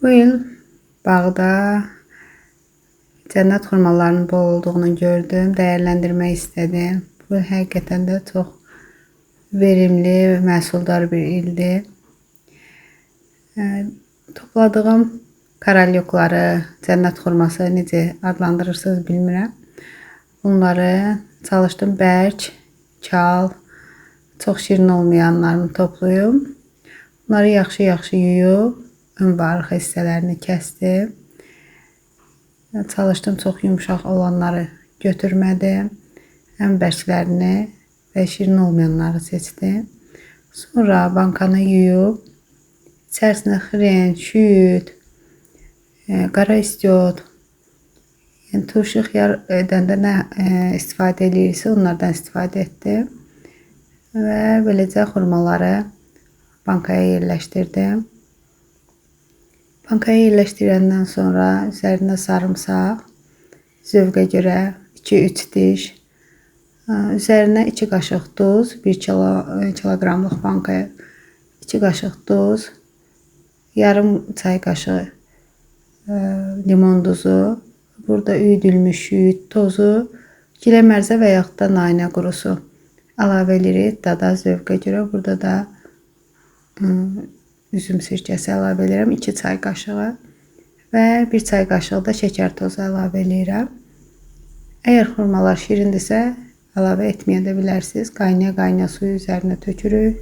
Bu il bağda cənnət xurmalarının bol olduğunu gördüm, dəyərləndirmək istədim. Bu il həqiqətən də çox verimli, məhsuldar bir ildir. Topladığım karalyokları, cənnət xurması necə adlandırırsınız bilmirəm. Bunları çalışdım bərk, çal, çox şirin olmayanlarını toplayım. Bunları yaxşı-yaxşı yuyub, ön və arxa hissələrini kəsdim. Çalışdım çox yumuşaq olanları götürmədim. Ən bərklərini və şirin olmayanları seçdim. Sonra bankanı yuyub, içərisinə xren, şüd, qara istiot, yəni turşu xiyar edəndə nə istifadə edirsə onlardan istifadə etdim. Və beləcə xurmaları bankaya yerləşdirdim. Bankaya yerləşdirəndən sonra üzərinə sarımsaq, zövqə görə 2-3 diş, üzərinə 2 qaşıq duz, 1 kiloqramlıq bankaya 2 qaşıq duz, yarım çay qaşığı limon duzu, burada üyüdülmüş şüd tozu, gilə mərzə və yaxud da nanə qurusu əlavə edirik dada zövqə görə. Burada da üzüm sirkəsi əlavə edirəm 2 çay qaşığı və 1 çay qaşığı da şəkər tozu əlavə edirəm. Əgər xurmalar şirindirsə əlavə etməyə də bilərsiniz. Qaynaya-qaynaya suyu üzərinə tökürük.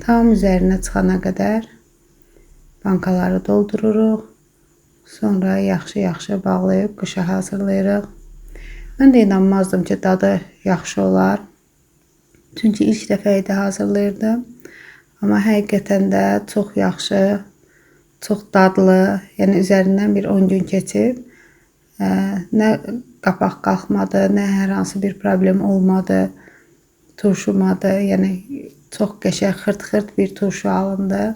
Tam üzərinə çıxana qədər bankaları doldururuq. Sonra yaxşı-yaxşı bağlayıb qışa hazırlayırıq. Mən də inanmazdım ki, dadı yaxşı olar. Çünki ilk dəfə idi hazırlayırdım. Amma həqiqətən də çox yaxşı, çox dadlı, yəni üzərindən bir 10 gün keçib. Nə qapaq qalxmadı, nə hər hansı bir problem olmadı, turşumadı. Yəni çox qəşəng xırt-xırt bir turşu alındı.